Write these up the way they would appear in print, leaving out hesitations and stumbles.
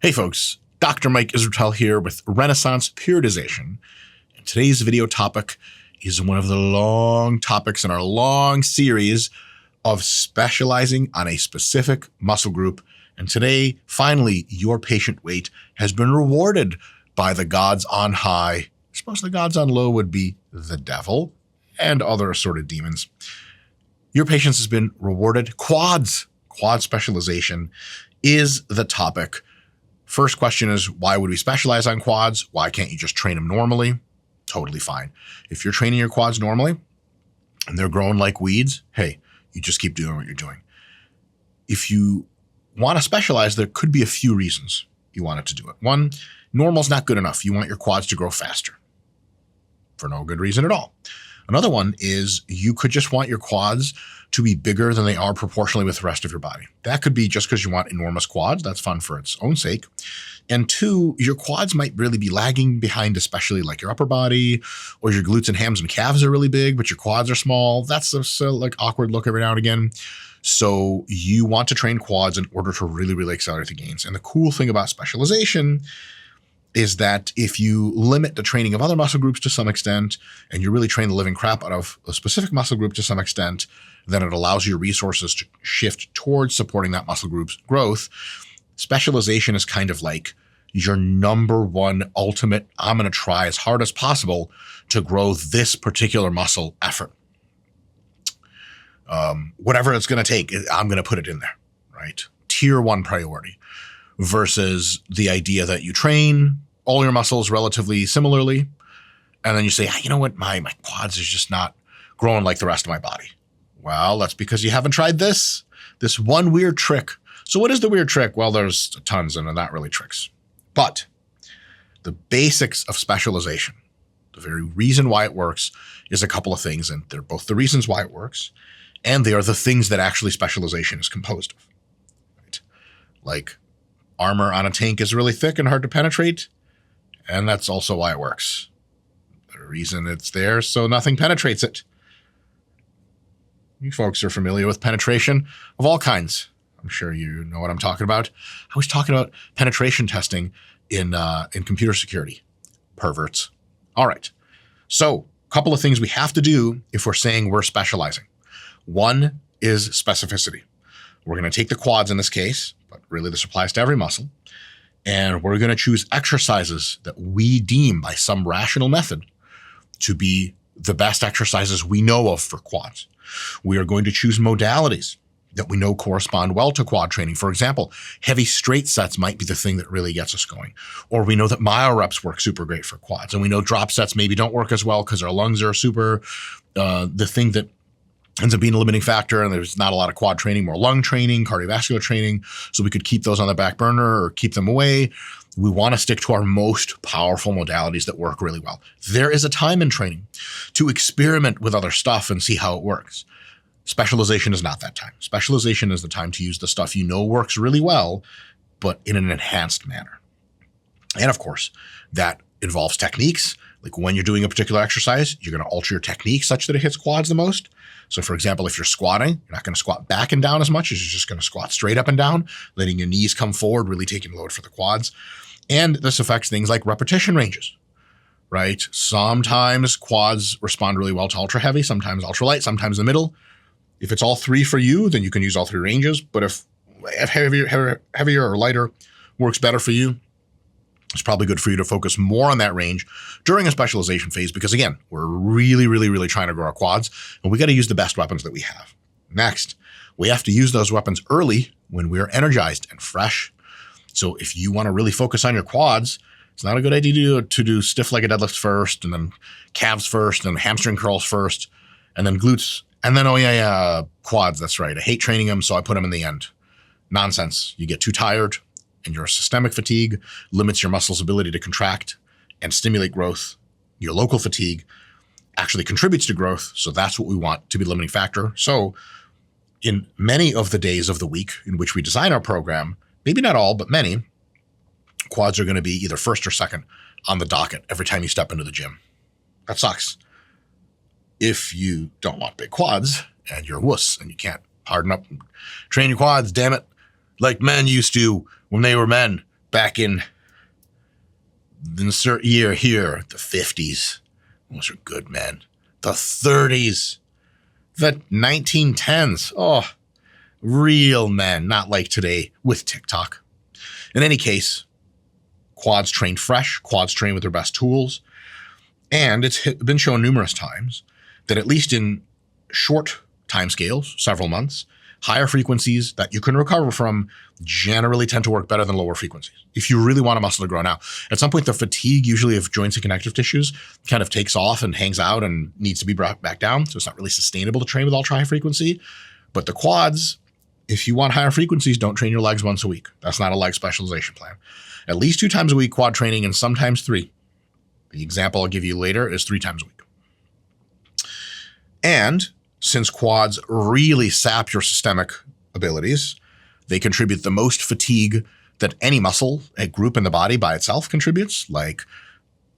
Hey folks, Dr. Mike Israetel here with Renaissance Periodization. And today's video topic is one of the long topics in our long series of specializing on a specific muscle group. And today, finally, your patient weight has been rewarded by the gods on high. I suppose the gods on low would be the devil and other assorted demons. Your patients has been rewarded. Quads. Quad specialization is the topic. First question is, why would we specialize on quads? Why can't you just train them normally? Totally fine. If you're training your quads normally and they're growing like weeds, hey, you just keep doing what you're doing. If you want to specialize, there could be a few reasons you want it to do it. One, normal's not good enough. You want your quads to grow faster for no good reason at all. Another one is you could just want your quads to be bigger than they are proportionally with the rest of your body. That could be just because you want enormous quads. That's fun for its own sake. And two, your quads might really be lagging behind, especially like your upper body, or your glutes and hams and calves are really big, but your quads are small. That's a like awkward look every now and again. So you want to train quads in order to really accelerate the gains. And the cool thing about specialization is that if you limit the training of other muscle groups to some extent, and you really train the living crap out of a specific muscle group to some extent, then it allows your resources to shift towards supporting that muscle group's growth. Specialization is kind of like your number one ultimate, I'm going to try as hard as possible to grow this particular muscle effort. Whatever it's going to take, I'm going to put it in there, right? Tier one priority versus the idea that you train all your muscles relatively similarly. And then you say, you know what, my quads is just not growing like the rest of my body. Well, that's because you haven't tried this one weird trick. So what is the weird trick? Well, there's tons and they're not really tricks. But the basics of specialization, the very reason why it works is a couple of things. And they're both the reasons why it works. And they are the things that actually specialization is composed of. Right? Like armor on a tank is really thick and hard to penetrate. And that's also why it works. The reason it's there so nothing penetrates it. You folks are familiar with penetration of all kinds. I'm sure you know what I'm talking about. I was talking about penetration testing in computer security. Perverts. All right. So a couple of things we have to do if we're saying we're specializing. One is specificity. We're going to take the quads in this case, but really this applies to every muscle. And we're going to choose exercises that we deem by some rational method to be the best exercises we know of for quads. We are going to choose modalities that we know correspond well to quad training. For example, heavy straight sets might be the thing that really gets us going. Or we know that myo reps work super great for quads. And we know drop sets maybe don't work as well because our lungs are super, the thing that ends up being a limiting factor, and there's not a lot of quad training, more lung training, cardiovascular training. So we could keep those on the back burner or keep them away. We want to stick to our most powerful modalities that work really well. There is a time in training to experiment with other stuff and see how it works. Specialization is not that time. Specialization is the time to use the stuff you know works really well, but in an enhanced manner. And of course, that involves techniques. Like when you're doing a particular exercise, you're going to alter your technique such that it hits quads the most. So for example, if you're squatting, you're not going to squat back and down as much as you're just going to squat straight up and down, letting your knees come forward, really taking load for the quads. And this affects things like repetition ranges, right? Sometimes quads respond really well to ultra heavy, sometimes ultra light, sometimes the middle. If it's all three for you, then you can use all three ranges. But if heavier or lighter works better for you, it's probably good for you to focus more on that range during a specialization phase because, again, we're really trying to grow our quads, and we got to use the best weapons that we have. Next, we have to use those weapons early when we're energized and fresh. So if you want to really focus on your quads, it's not a good idea to do stiff-legged deadlifts first, and then calves first, and then hamstring curls first, and then glutes, and then, quads, that's right. I hate training them, so I put them in the end. Nonsense. You get too tired, and your systemic fatigue limits your muscles' ability to contract and stimulate growth. Your local fatigue actually contributes to growth, so that's what we want to be the limiting factor. So in many of the days of the week in which we design our program, maybe not all, but many, quads are going to be either first or second on the docket every time you step into the gym. That sucks. If you don't want big quads and you're a wuss and you can't harden up and train your quads, damn it, like men used to when they were men back in insert year here, the 50s. Those are good men. The 30s, the 1910s. Oh, real men, not like today with TikTok. In any case, quads trained fresh, quads trained with their best tools. And it's been shown numerous times that at least in short timescales, several months, higher frequencies that you can recover from generally tend to work better than lower frequencies. If you really want a muscle to grow now, at some point, the fatigue usually of joints and connective tissues kind of takes off and hangs out and needs to be brought back down. So it's not really sustainable to train with ultra high frequency. But the quads, if you want higher frequencies, don't train your legs once a week. That's not a leg specialization plan. At least 2 times a week quad training and sometimes 3. The example I'll give you later is 3 times a week. And since quads really sap your systemic abilities, they contribute the most fatigue that any muscle, a group in the body by itself contributes. Like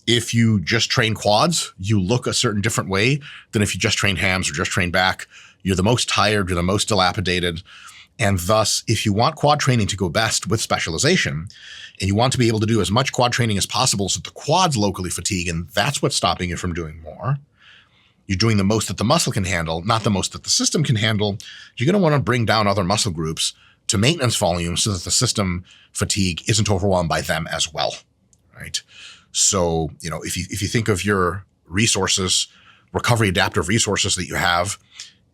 if you just train quads, you look a certain different way than if you just train hams or just train back. You're the most tired, you're the most dilapidated. And thus, if you want quad training to go best with specialization, and you want to be able to do as much quad training as possible so the quads locally fatigue, and that's what's stopping you from doing more, you're doing the most that the muscle can handle, not the most that the system can handle. You're going to want to bring down other muscle groups to maintenance volume so that the system fatigue isn't overwhelmed by them as well, right? So, if you think of your resources, recovery adaptive resources that you have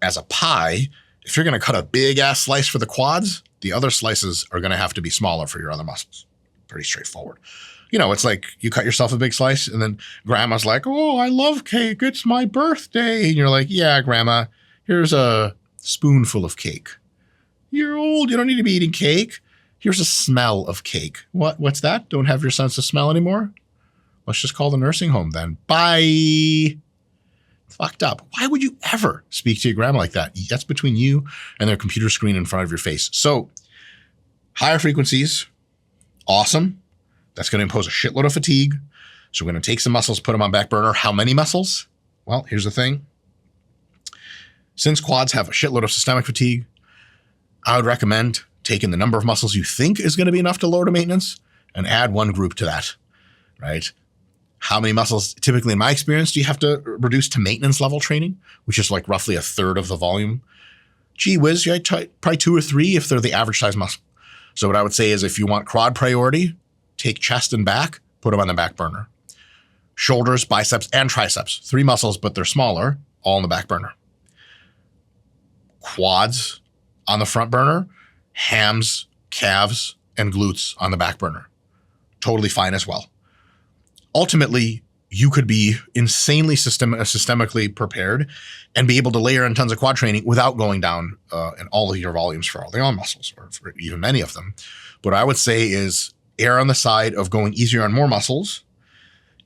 as a pie, if you're going to cut a big ass slice for the quads, the other slices are going to have to be smaller for your other muscles. Pretty straightforward. It's like you cut yourself a big slice and then grandma's like, oh, I love cake. It's my birthday. And you're like, yeah, grandma, here's a spoonful of cake. You're old. You don't need to be eating cake. Here's a smell of cake. What's that? Don't have your sense of smell anymore? Let's just call the nursing home then. Bye. Fucked up. Why would you ever speak to your grandma like that? That's between you and their computer screen in front of your face. So higher frequencies, awesome. That's going to impose a shitload of fatigue. So we're going to take some muscles, put them on back burner. How many muscles? Well, here's the thing. Since quads have a shitload of systemic fatigue, I would recommend taking the number of muscles you think is going to be enough to lower to maintenance and add one group to that, right? How many muscles, typically in my experience, do you have to reduce to maintenance level training, which is like roughly 1/3 of the volume? Gee whiz, probably 2 or 3 if they're the average size muscle. So what I would say is if you want quad priority, take chest and back, put them on the back burner. Shoulders, biceps, and triceps. 3 muscles, but they're smaller, all on the back burner. Quads on the front burner, hams, calves, and glutes on the back burner. Totally fine as well. Ultimately, you could be insanely systemically prepared and be able to layer in tons of quad training without going down in all of your volumes for all the arm muscles, or for even many of them. What I would say is err on the side of going easier on more muscles.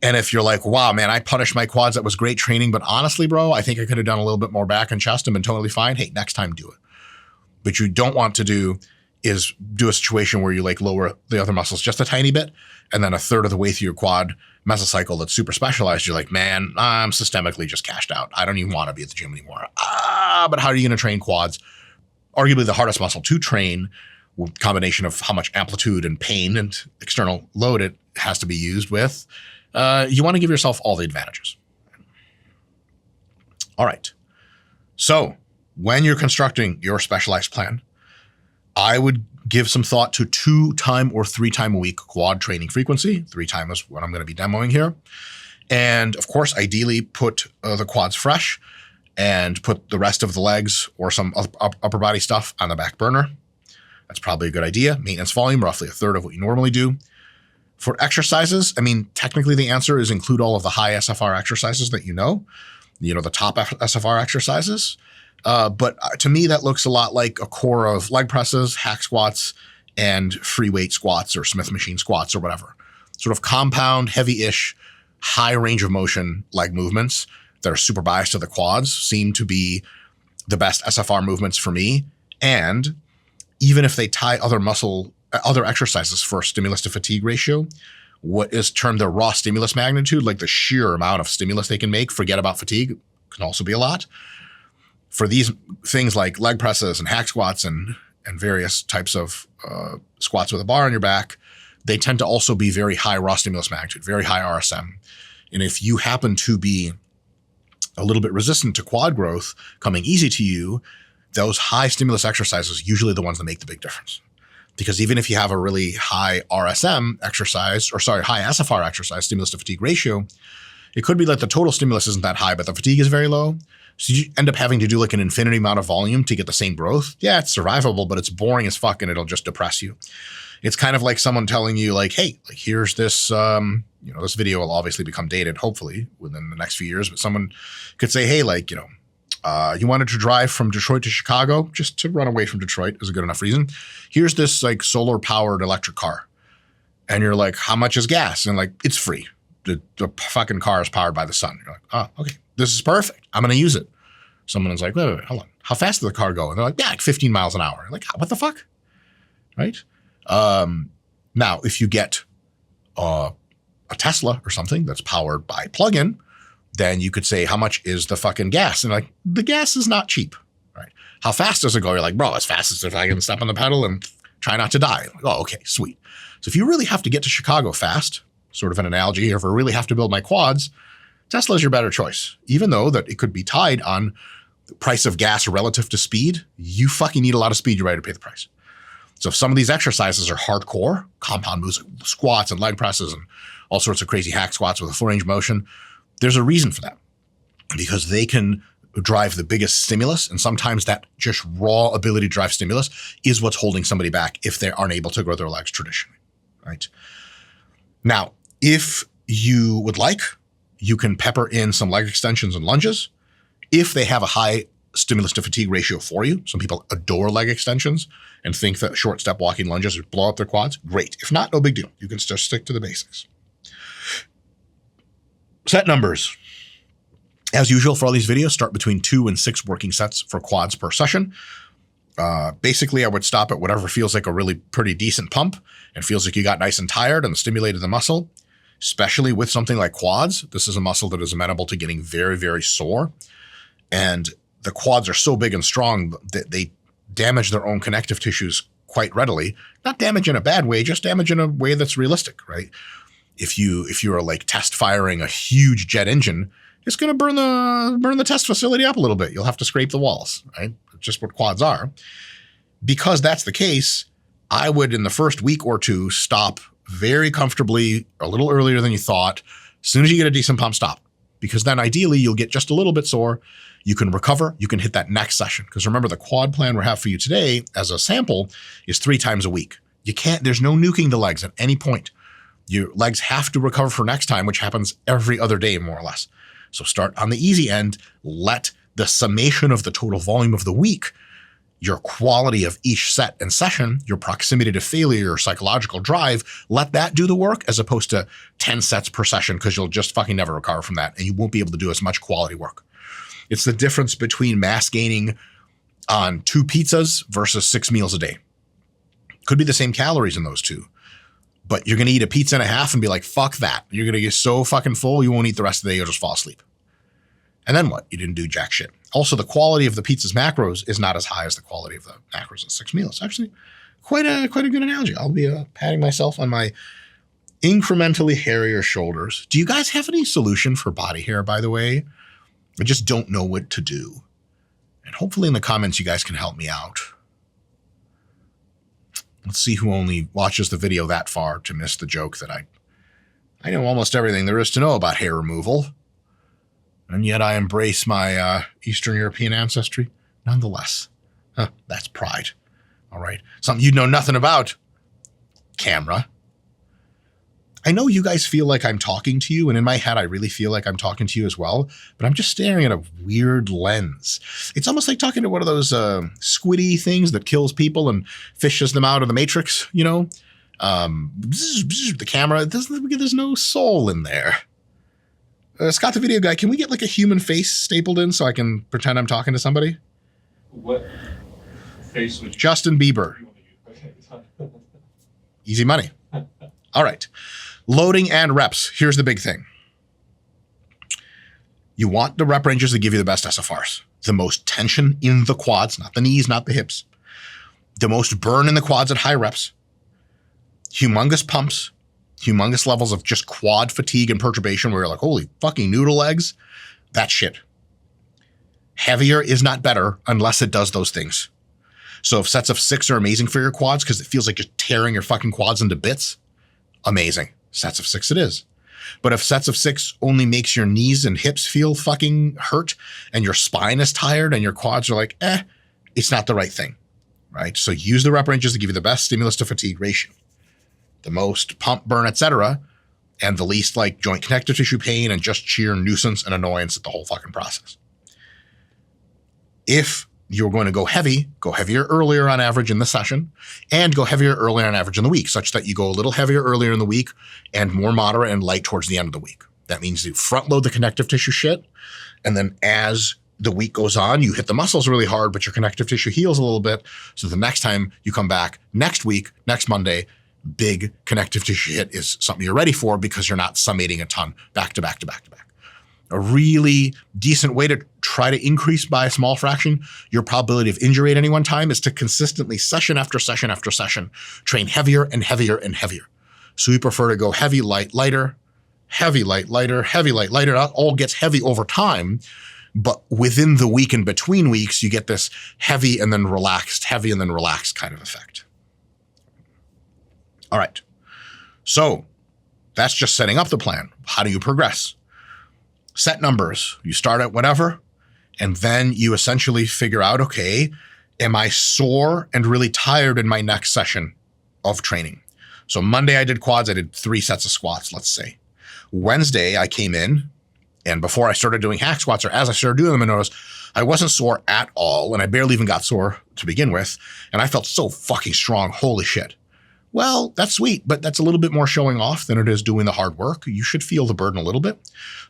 And if you're like, wow, man, I punished my quads, that was great training, but honestly, bro, I think I could have done a little bit more back and chest and been totally fine. Hey, next time do it. What you don't want to do is do a situation where you like lower the other muscles just a tiny bit, and then 1/3 of the way through your quad mesocycle that's super specialized, you're like, man, I'm systemically just cashed out. I don't even want to be at the gym anymore. But how are you going to train quads? Arguably the hardest muscle to train, with combination of how much amplitude and pain and external load it has to be used with. You want to give yourself all the advantages. All right. So when you're constructing your specialized plan, I would give some thought to 2-time or 3-time a week quad training frequency. 3 times is what I'm going to be demoing here. And of course, ideally put the quads fresh and put the rest of the legs or some upper body stuff on the back burner. That's probably a good idea. Maintenance volume, roughly 1/3 of what you normally do. For exercises, I mean, technically the answer is include all of the high SFR exercises that the top SFR exercises. But to me, that looks a lot like a core of leg presses, hack squats, and free weight squats or Smith machine squats or whatever. Sort of compound, heavy-ish, high range of motion leg movements that are super biased to the quads seem to be the best SFR movements for me. And even if they tie other exercises for stimulus to fatigue ratio, what is termed the raw stimulus magnitude, like the sheer amount of stimulus they can make, forget about fatigue, can also be a lot. For these things like leg presses and hack squats and various types of squats with a bar on your back, they tend to also be very high raw stimulus magnitude, very high RSM. And if you happen to be a little bit resistant to quad growth coming easy to you, those high stimulus exercises usually the ones that make the big difference. Because even if you have a really high RSM exercise, or sorry, high SFR exercise, stimulus to fatigue ratio, it could be that the total stimulus isn't that high, but the fatigue is very low. So you end up having to do like an infinity amount of volume to get the same growth. Yeah, it's survivable, but it's boring as fuck and it'll just depress you. It's kind of like someone telling you like, hey, like here's this, this video will obviously become dated, hopefully within the next few years, but someone could say, hey, like, you wanted to drive from Detroit to Chicago, just to run away from Detroit is a good enough reason. Here's this like solar powered electric car. And you're like, how much is gas? And like, it's free. The fucking car is powered by the sun. You're like, oh, okay, this is perfect. I'm going to use it. Someone is like, wait, hold on. How fast did the car go? And they're like, yeah, like 15 miles an hour. You're like, what the fuck? Right? Now, if you get a Tesla or something that's powered by plug-in, then you could say, how much is the fucking gas? And like, the gas is not cheap, right? How fast does it go? You're like, bro, as fast as if I can step on the pedal and try not to die. Like, oh, okay, sweet. So if you really have to get to Chicago fast, sort of an analogy, or if I really have to build my quads, Tesla's your better choice. Even though that it could be tied on the price of gas relative to speed, you fucking need a lot of speed, you're ready to pay the price. So if some of these exercises are hardcore, compound moves, squats and leg presses and all sorts of crazy hack squats with a full range of motion, there's a reason for that. Because they can drive the biggest stimulus, and sometimes that just raw ability to drive stimulus is what's holding somebody back if they aren't able to grow their legs traditionally, right? Now, if you would like, you can pepper in some leg extensions and lunges if they have a high stimulus to fatigue ratio for you. Some people adore leg extensions and think that short step walking lunges would blow up their quads. Great. If not, no big deal. You can just stick to the basics. Set numbers. As usual for all these videos, start between 2 and 6 working sets for quads per session. Basically, I would stop at whatever feels like a really pretty decent pump and feels like you got nice and tired and stimulated the muscle, especially with something like quads. This is a muscle that is amenable to getting very, very sore. And the quads are so big and strong that they damage their own connective tissues quite readily. Not damage in a bad way, just damage in a way that's realistic, right? If you are like test firing a huge jet engine, it's going to burn the test facility up a little bit. You'll have to scrape the walls, right? That's just what quads are. Because that's the case, I would in the first week or two stop very comfortably, a little earlier than you thought. As soon as you get a decent pump, stop. Because then ideally you'll get just a little bit sore. You can recover. You can hit that next session. Because remember, the quad plan we have for you today as a sample is 3 times a week. There's no nuking the legs at any point. Your legs have to recover for next time, which happens every other day, more or less. So start on the easy end. Let the summation of the total volume of the week, your quality of each set and session, your proximity to failure, your psychological drive, let that do the work as opposed to 10 sets per session, because you'll just fucking never recover from that and you won't be able to do as much quality work. It's the difference between mass gaining on 2 pizzas versus 6 meals a day. Could be the same calories in those two, but you're going to eat a pizza and a half and be like, fuck that. You're going to get so fucking full, you won't eat the rest of the day. You'll just fall asleep. And then what? You didn't do jack shit. Also, the quality of the pizza's macros is not as high as the quality of the macros in 6 meals. Actually, quite a good analogy. I'll be patting myself on my incrementally hairier shoulders. Do you guys have any solution for body hair, by the way? I just don't know what to do. And hopefully in the comments, you guys can help me out. Let's see who only watches the video that far to miss the joke that I know almost everything there is to know about hair removal. And yet I embrace my Eastern European ancestry nonetheless. That's pride. All right. Something you know nothing about. Camera. I know you guys feel like I'm talking to you, and in my head, I really feel like I'm talking to you as well, but I'm just staring at a weird lens. It's almost like talking to one of those squiddy things that kills people and fishes them out of the Matrix, you know? The camera, there's no soul in there. Scott, the video guy, can we get like a human face stapled in so I can pretend I'm talking to somebody? What face would you Justin Bieber. Easy money. All right. Loading and reps. Here's the big thing. You want the rep ranges that give you the best SFRs. The most tension in the quads, not the knees, not the hips. The most burn in the quads at high reps. humongous pumps, humongous levels of just quad fatigue and perturbation where you're like, holy fucking noodle legs, that's shit. Heavier is not better unless it does those things. So if sets of 6 are amazing for your quads because it feels like you're tearing your fucking quads into bits, amazing. Sets of 6 it is. But if sets of 6 only makes your knees and hips feel fucking hurt and your spine is tired and your quads are like, it's not the right thing, right? So use the rep ranges to give you the best stimulus to fatigue ratio, the most pump, burn, etc., and the least like joint connective tissue pain and just sheer nuisance and annoyance at the whole fucking process. If you're going to go heavier earlier on average in the session and go heavier earlier on average in the week, such that you go a little heavier earlier in the week and more moderate and light towards the end of the week. That means you front load the connective tissue shit. And then as the week goes on, you hit the muscles really hard, but your connective tissue heals a little bit. So the next time you come back next week, next Monday, big connective tissue hit is something you're ready for because you're not summating a ton back to back to back to back. A really decent way to try to increase by a small fraction your probability of injury at any one time is to consistently session after session after session train heavier and heavier and heavier. So we prefer to go heavy, light, lighter, heavy, light, lighter, heavy, light, lighter. That all gets heavy over time, but within the week and between weeks, you get this heavy and then relaxed kind of effect. All right. So that's just setting up the plan. How do you progress? Set numbers. You start at whatever, and then you essentially figure out, okay, am I sore and really tired in my next session of training? So Monday I did quads. I did 3 sets of squats, let's say. Wednesday I came in, and before I started doing hack squats, or as I started doing them, I noticed I wasn't sore at all, and I barely even got sore to begin with, and I felt so fucking strong. Holy shit. Well, that's sweet, but that's a little bit more showing off than it is doing the hard work. You should feel the burden a little bit.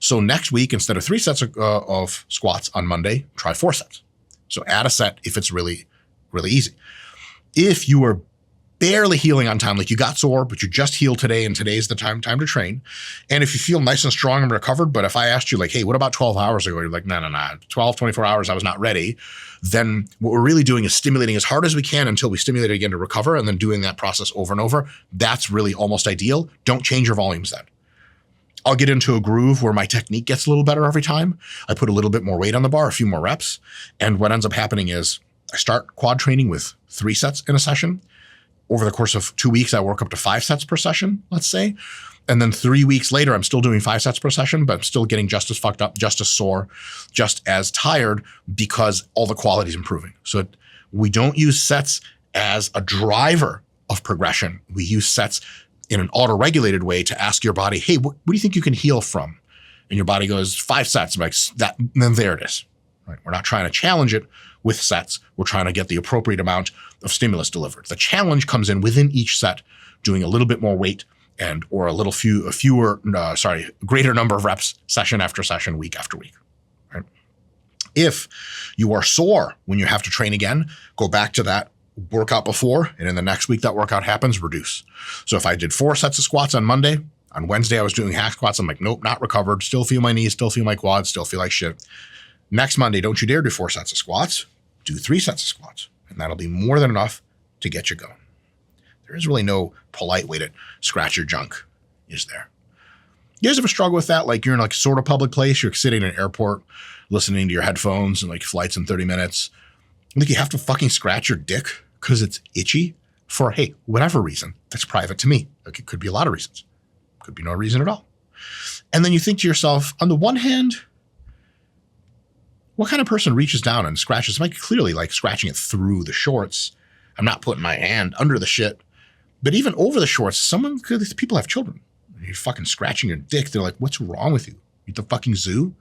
So next week, instead of 3 sets of squats on Monday, try 4 sets. So add a set if it's really, really easy. If you are barely healing on time, like you got sore, but you just healed today and today's the time to train. And if you feel nice and strong and recovered, but if I asked you like, hey, what about 12 hours ago? You're like, no, 12, 24 hours, I was not ready. Then what we're really doing is stimulating as hard as we can until we stimulate it again to recover, and then doing that process over and over. That's really almost ideal. Don't change your volumes then. I'll get into a groove where my technique gets a little better every time. I put a little bit more weight on the bar, a few more reps. And what ends up happening is I start quad training with 3 sets in a session. Over the course of 2 weeks, I work up to 5 sets per session, let's say. And then 3 weeks later, I'm still doing 5 sets per session, but I'm still getting just as fucked up, just as sore, just as tired because all the quality is improving. So we don't use sets as a driver of progression. We use sets in an auto-regulated way to ask your body, hey, what do you think you can heal from? And your body goes 5 sets. I'm like, that, and then there it is. Right? We're not trying to challenge it with sets. We're trying to get the appropriate amount of stimulus delivered. The challenge comes in within each set, doing a little bit more weight or greater number of reps session after session, week after week. Right? If you are sore when you have to train again, go back to that workout before, and in the next week that workout happens, reduce. So if I did 4 sets of squats on Monday, on Wednesday I was doing hack squats. I'm like, nope, not recovered. Still feel my knees, still feel my quads, still feel like shit. Next Monday, don't you dare do 4 sets of squats. Do 3 sets of squats, and that'll be more than enough to get you going. There is really no polite way to scratch your junk, is there? You guys ever struggle with that? Like you're in like sort of public place, you're sitting in an airport, listening to your headphones and like flights in 30 minutes. Like you have to fucking scratch your dick because it's itchy for, hey, whatever reason that's private to me. Like it could be a lot of reasons. Could be no reason at all. And then you think to yourself, on the one hand, what kind of person reaches down and scratches? I'm clearly like scratching it through the shorts. I'm not putting my hand under the shit. But even over the shorts, people have children. You're fucking scratching your dick. They're like, what's wrong with you? You at the fucking zoo?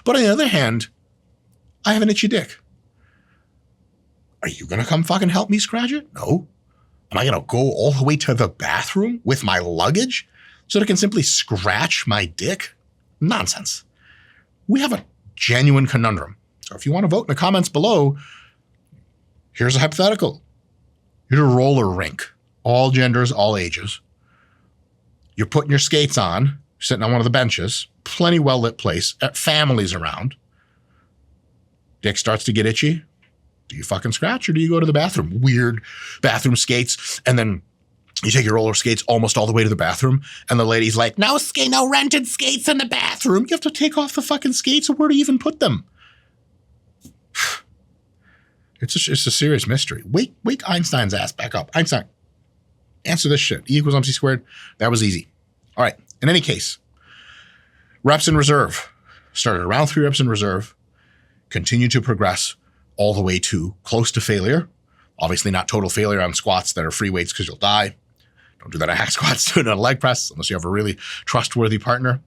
But on the other hand, I have an itchy dick. Are you going to come fucking help me scratch it? No. Am I going to go all the way to the bathroom with my luggage so that I can simply scratch my dick? Nonsense. We have a genuine conundrum. So if you want to vote in the comments below, here's a hypothetical. You're at a roller rink, all genders, all ages. You're putting your skates on, sitting on one of the benches, plenty well-lit place, families around. Dick starts to get itchy. Do you fucking scratch or do you go to the bathroom? Weird bathroom skates. And then You take your roller skates almost all the way to the bathroom, and the lady's like, no rented skates in the bathroom. You have to take off the fucking skates, or where do you even put them? It's a serious mystery. Wake Einstein's ass back up. Einstein, answer this shit. E equals MC squared. That was easy. All right. In any case, reps in reserve. Started around 3 reps in reserve. Continue to progress all the way to close to failure. Obviously not total failure on squats that are free weights because you'll die. Don't do that on hack squats. Do it on a leg press unless you have a really trustworthy partner.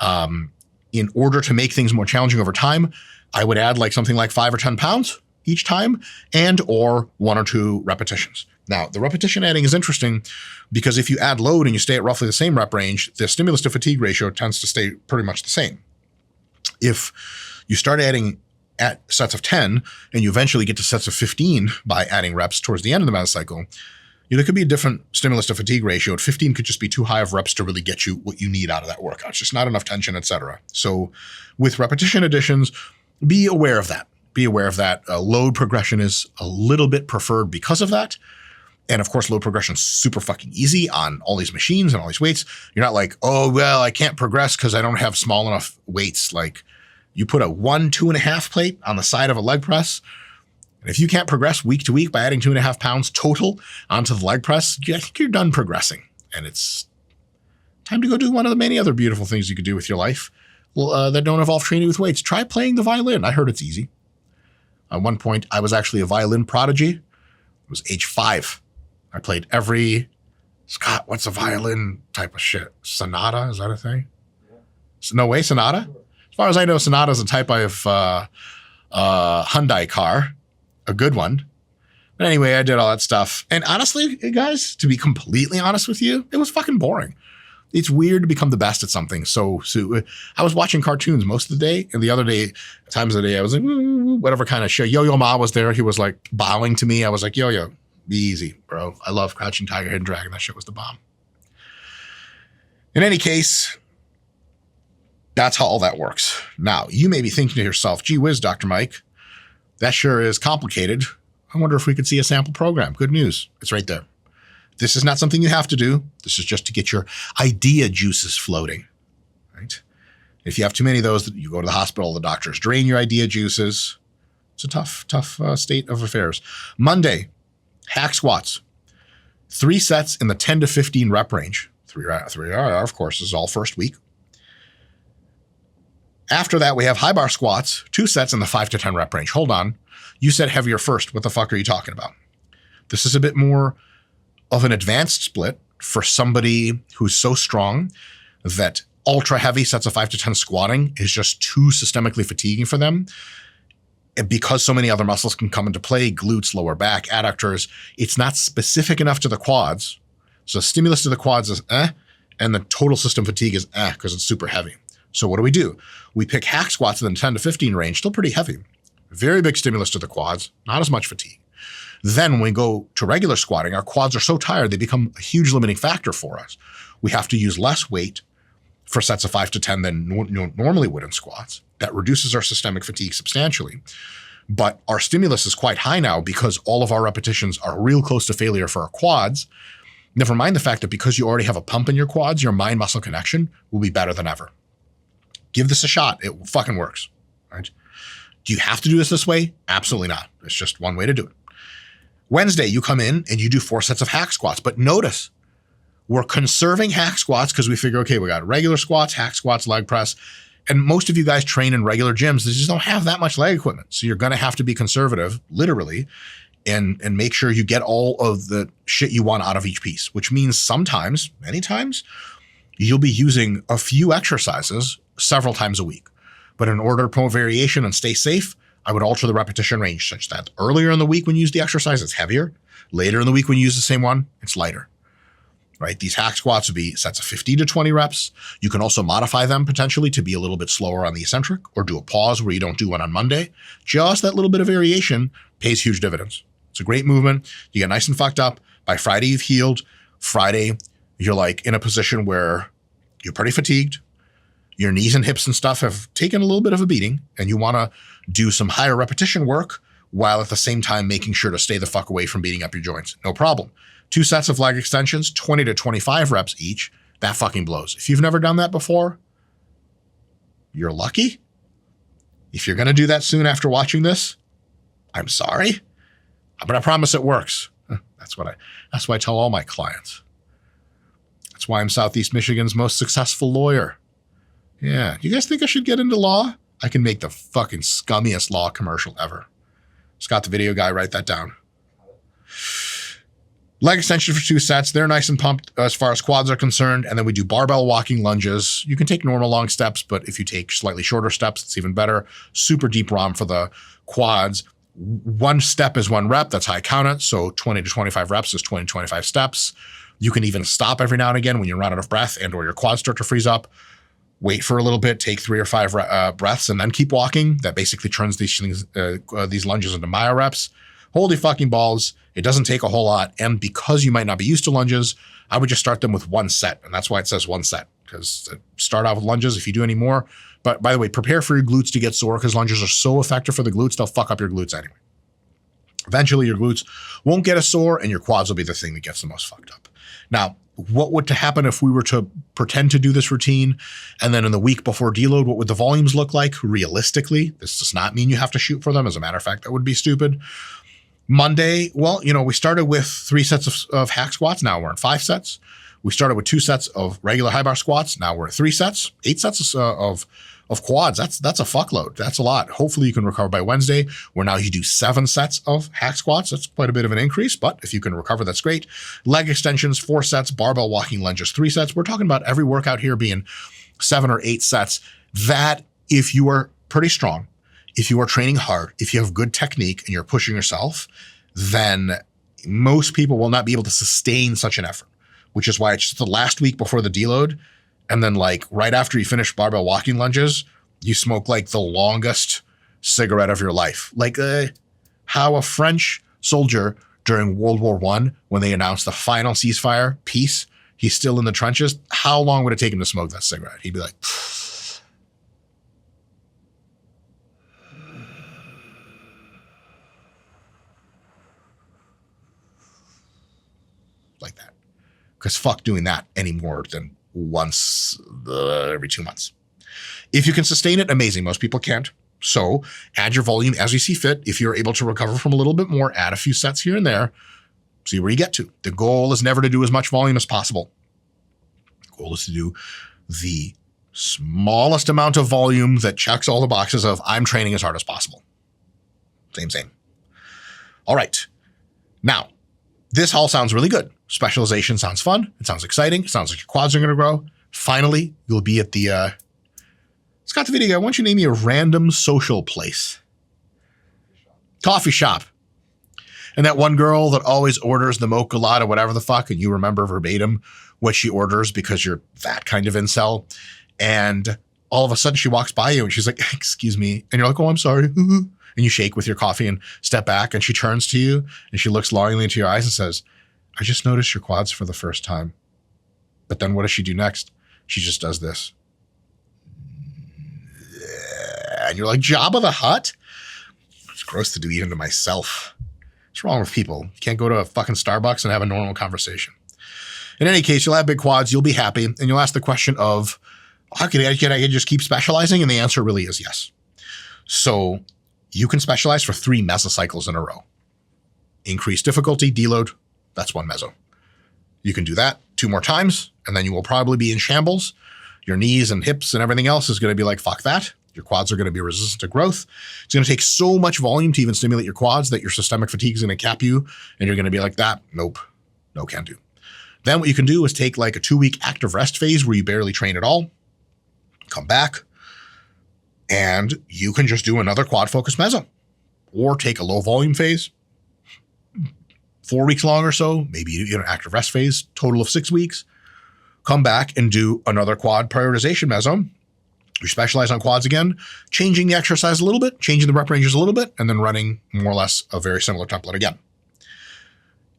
In order to make things more challenging over time, I would add like something like 5 or 10 pounds each time and or 1 or 2 repetitions. Now, the repetition adding is interesting because if you add load and you stay at roughly the same rep range, the stimulus to fatigue ratio tends to stay pretty much the same. If you start adding at sets of 10 and you eventually get to sets of 15 by adding reps towards the end of the mesocycle, there could be a different stimulus to fatigue ratio. 15 could just be too high of reps to really get you what you need out of that workout. It's just not enough tension, etc. So with repetition additions, be aware of that. Be aware of that. Load progression is a little bit preferred because of that. And of course, load progression is super fucking easy on all these machines and all these weights. You're not like, oh, well, I can't progress because I don't have small enough weights. Like you put a 1 2.5 plate on the side of a leg press. And if you can't progress week to week by adding 2.5 pounds total onto the leg press, I think you're done progressing. And it's time to go do one of the many other beautiful things you could do with your life that don't involve training with weights. Try playing the violin. I heard it's easy. At one point, I was actually a violin prodigy. It was age 5. I played every, Scott, what's a violin type of shit? Sonata, is that a thing? Yeah. No way, Sonata? As far as I know, Sonata is a type of Hyundai car. A good one. But anyway, I did all that stuff. And honestly, guys, to be completely honest with you, it was fucking boring. It's weird to become the best at something. So I was watching cartoons most of the day. And the other day, times of the day, I was like, whatever kind of show. Yo-Yo Ma was there. He was like bowing to me. I was like, Yo-Yo, be easy, bro. I love Crouching Tiger, Hidden Dragon. That shit was the bomb. In any case, that's how all that works. Now, you may be thinking to yourself, gee whiz, Dr. Mike, that sure is complicated. I wonder if we could see a sample program. Good news. It's right there. This is not something you have to do. This is just to get your idea juices floating, right? If you have too many of those, you go to the hospital, the doctors drain your idea juices. It's a tough state of affairs. Monday, hack squats. 3 sets in the 10 to 15 rep range. 3 of course, is all first week. After that, we have high bar squats, 2 sets in the 5 to 10 rep range. Hold on. You said heavier first. What the fuck are you talking about? This is a bit more of an advanced split for somebody who's so strong that ultra heavy sets of 5 to 10 squatting is just too systemically fatiguing for them. And because so many other muscles can come into play, glutes, lower back, adductors, it's not specific enough to the quads. So stimulus to the quads is and the total system fatigue is because it's super heavy. So what do? We pick hack squats in the 10 to 15 range, still pretty heavy. Very big stimulus to the quads, not as much fatigue. Then when we go to regular squatting, our quads are so tired, they become a huge limiting factor for us. We have to use less weight for sets of 5 to 10 than normally would in squats. That reduces our systemic fatigue substantially. But our stimulus is quite high now because all of our repetitions are real close to failure for our quads. Never mind the fact that because you already have a pump in your quads, your mind-muscle connection will be better than ever. Give this a shot. It fucking works, right? Do you have to do this way? Absolutely not. It's just one way to do it. Wednesday, you come in and you do 4 sets of hack squats. But notice, we're conserving hack squats because we figure, okay, we got regular squats, hack squats, leg press. And most of you guys train in regular gyms. They just don't have that much leg equipment. So you're going to have to be conservative, literally, and make sure you get all of the shit you want out of each piece, which means sometimes, many times, you'll be using a few exercises several times a week. But in order to promote variation and stay safe, I would alter the repetition range such that earlier in the week when you use the exercise, it's heavier. Later in the week when you use the same one, it's lighter, right? These hack squats would be sets of 15 to 20 reps. You can also modify them potentially to be a little bit slower on the eccentric or do a pause where you don't do one on Monday. Just that little bit of variation pays huge dividends. It's a great movement. You get nice and fucked up. By Friday, you've healed. Friday, you're like in a position where you're pretty fatigued. Your knees and hips and stuff have taken a little bit of a beating and you want to do some higher repetition work while at the same time making sure to stay the fuck away from beating up your joints. No problem. 2 sets of leg extensions, 20 to 25 reps each. That fucking blows. If you've never done that before, you're lucky. If you're going to do that soon after watching this, I'm sorry, but I promise it works. That's why I tell all my clients. That's why I'm Southeast Michigan's most successful lawyer. Yeah. You guys think I should get into law? I can make the fucking scummiest law commercial ever. Scott, the video guy, write that down. Leg extension for 2 sets. They're nice and pumped as far as quads are concerned. And then we do barbell walking lunges. You can take normal long steps, but if you take slightly shorter steps, it's even better. Super deep ROM for the quads. 1 step is 1 rep. That's how I count it. So 20 to 25 reps is 20 to 25 steps. You can even stop every now and again when you run out of breath and or your quads start to freeze up. Wait for a little bit, take 3 or 5 breaths, and then keep walking. That basically turns these things, these lunges into myo reps. Holy fucking balls. It doesn't take a whole lot. And because you might not be used to lunges, I would just start them with 1 set. And that's why it says 1 set, because start out with lunges if you do any more. But by the way, prepare for your glutes to get sore because lunges are so effective for the glutes, they'll fuck up your glutes anyway. Eventually your glutes won't get as sore and your quads will be the thing that gets the most fucked up. Now, what would happen if we were to pretend to do this routine and then in the week before deload, what would the volumes look like realistically? This does not mean you have to shoot for them. As a matter of fact, that would be stupid. Monday, well, we started with 3 sets of hack squats. Now we're in 5 sets. We started with 2 sets of regular high bar squats. Now we're at 3 sets, 8 sets of quads. That's a fuckload. That's a lot. Hopefully you can recover by Wednesday, where now you do 7 sets of hack squats. That's quite a bit of an increase, but if you can recover, that's great. Leg extensions, 4 sets, barbell walking lunges, 3 sets. We're talking about every workout here being 7 or 8 sets. That, if you are pretty strong, if you are training hard, if you have good technique and you're pushing yourself, then most people will not be able to sustain such an effort, which is why it's just the last week before the deload. And then like right after you finish barbell walking lunges, you smoke like the longest cigarette of your life. Like how a French soldier during World War I, when they announced the final ceasefire, peace, he's still in the trenches. How long would it take him to smoke that cigarette? He'd be like, like that. Because fuck doing that any more than once every 2 months. If you can sustain it, amazing. Most people can't. So add your volume as you see fit. If you're able to recover from a little bit more, add a few sets here and there. See where you get to. The goal is never to do as much volume as possible. The goal is to do the smallest amount of volume that checks all the boxes of I'm training as hard as possible. Same. All right. Now, this all sounds really good. Specialization sounds fun. It sounds exciting. It sounds like your quads are going to grow. Finally, you'll be at the, Scott the video guy, why don't you name me a random social place? Coffee shop. And that one girl that always orders the mocha latte, whatever the fuck, and you remember verbatim what she orders because you're that kind of incel. And all of a sudden she walks by you and she's like, excuse me. And you're like, oh, I'm sorry. And you shake with your coffee and step back and she turns to you and she looks longingly into your eyes and says, I just noticed your quads for the first time. But then what does she do next? She just does this. And you're like, Jabba the Hutt? It's gross to do even to myself. What's wrong with people? You can't go to a fucking Starbucks and have a normal conversation. In any case, you'll have big quads, you'll be happy, and you'll ask the question of, how can I just keep specializing? And the answer really is yes. So you can specialize for 3 mesocycles in a row. Increase difficulty, deload, that's 1 meso. You can do that 2 more times, and then you will probably be in shambles. Your knees and hips and everything else is going to be like, fuck that. Your quads are going to be resistant to growth. It's going to take so much volume to even stimulate your quads that your systemic fatigue is going to cap you, and you're going to be like, that, nope, no can do. Then what you can do is take like a 2-week active rest phase where you barely train at all, come back, and you can just do another quad focus meso, or take a low volume phase, 4 weeks long or so, maybe you do an active rest phase, total of 6 weeks, come back and do another quad prioritization meso. You specialize on quads again, changing the exercise a little bit, changing the rep ranges a little bit, and then running more or less a very similar template again.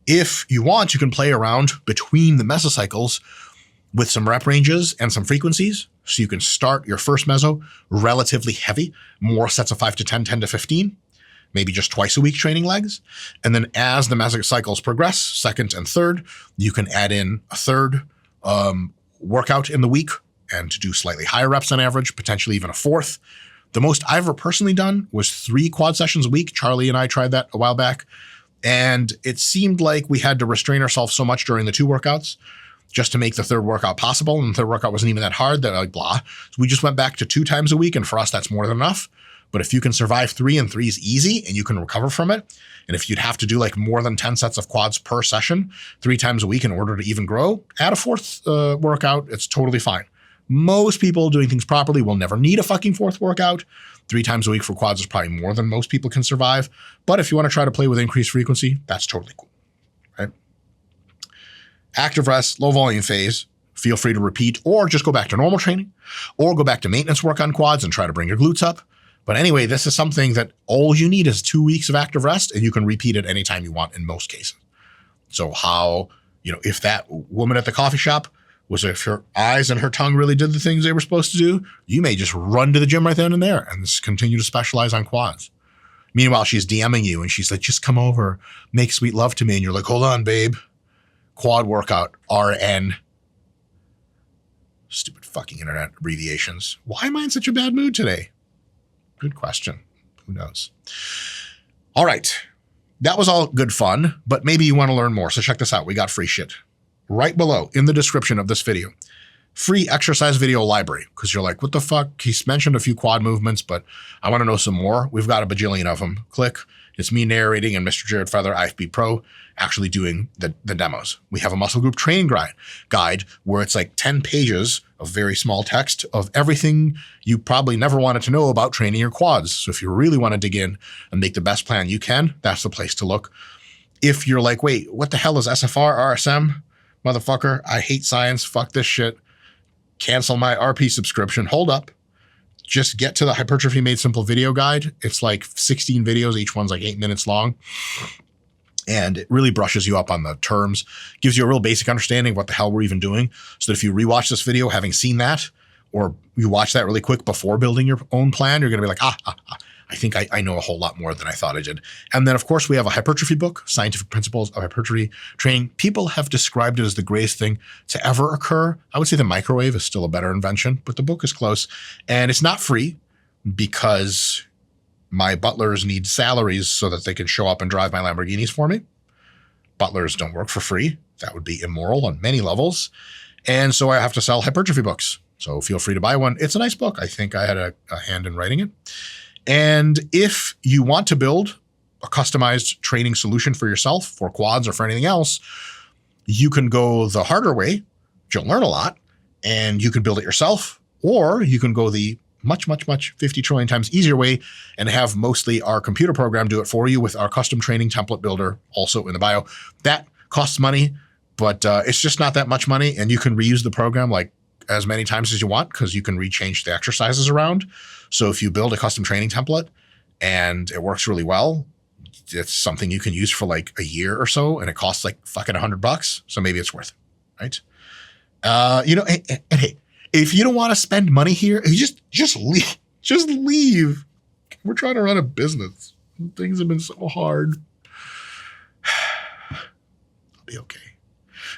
If you want, you can play around between the mesocycles with some rep ranges and some frequencies. So you can start your first meso relatively heavy, more sets of 5 to 10, 10 to 15. maybe just twice a week training legs. And then as the mesocycles cycles progress, second and third, you can add in a third workout in the week and to do slightly higher reps on average, potentially even a fourth. The most I've ever personally done was 3 quad sessions a week. Charlie and I tried that a while back. And it seemed like we had to restrain ourselves so much during the 2 workouts just to make the third workout possible. And the third workout wasn't even that hard, that like blah. So we just went back to 2 times a week. And for us, that's more than enough. But if you can survive 3 and 3 is easy and you can recover from it. And if you'd have to do like more than 10 sets of quads per session, 3 times a week in order to even grow, add a 4th workout. It's totally fine. Most people doing things properly will never need a fucking 4th workout. 3 times a week for quads is probably more than most people can survive. But if you want to try to play with increased frequency, that's totally cool, right? Active rest, low volume phase, feel free to repeat or just go back to normal training or go back to maintenance work on quads and try to bring your glutes up. But anyway, this is something that all you need is 2 weeks of active rest and you can repeat it anytime you want in most cases. So how, if that woman at the coffee shop was if her eyes and her tongue really did the things they were supposed to do, you may just run to the gym right then and there and just continue to specialize on quads. Meanwhile, she's DMing you and she's like, just come over, make sweet love to me. And you're like, hold on, babe. Quad workout, RN. Stupid fucking internet abbreviations. Why am I in such a bad mood today? Good question. Who knows? All right. That was all good fun, but maybe you want to learn more. So check this out. We got free shit right below in the description of this video. Free exercise video library. Because you're like, what the fuck? He's mentioned a few quad movements, but I want to know some more. We've got a bajillion of them. Click. It's me narrating and Mr. Jared Feather, IFB Pro, actually doing the demos. We have a muscle group training guide where it's like 10 pages of very small text of everything you probably never wanted to know about training your quads. So if you really want to dig in and make the best plan you can, that's the place to look. If you're like, wait, what the hell is SFR, RSM? Motherfucker, I hate science. Fuck this shit. Cancel my RP subscription. Hold up. Just get to the Hypertrophy Made Simple video guide. It's like 16 videos. Each one's like 8 minutes long. And it really brushes you up on the terms, gives you a real basic understanding of what the hell we're even doing. So that if you rewatch this video, having seen that, or you watch that really quick before building your own plan, you're going to be like, I think I know a whole lot more than I thought I did. And then, of course, we have a hypertrophy book, Scientific Principles of Hypertrophy Training. People have described it as the greatest thing to ever occur. I would say the microwave is still a better invention, but the book is close. And it's not free because my butlers need salaries so that they can show up and drive my Lamborghinis for me. Butlers don't work for free. That would be immoral on many levels. And so I have to sell hypertrophy books. So feel free to buy one. It's a nice book. I think I had a hand in writing it. And if you want to build a customized training solution for yourself, for quads or for anything else, you can go the harder way. You'll learn a lot and you can build it yourself, or you can go the much, 50 trillion times easier way and have mostly our computer program do it for you with our custom training template builder also in the bio. That costs money, but it's just not that much money. And you can reuse the program like as many times as you want because you can rechange the exercises around. So if you build a custom training template and it works really well, it's something you can use for like a year or so and it costs like fucking $100. So maybe it's worth it, right? And hey, if you don't want to spend money here, just leave. Just leave. We're trying to run a business. Things have been so hard. I'll be okay.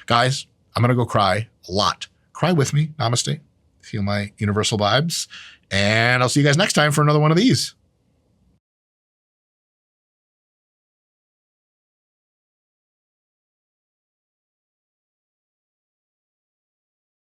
Guys, I'm going to go cry a lot. Cry with me. Namaste. Feel my universal vibes. And I'll see you guys next time for another one of these.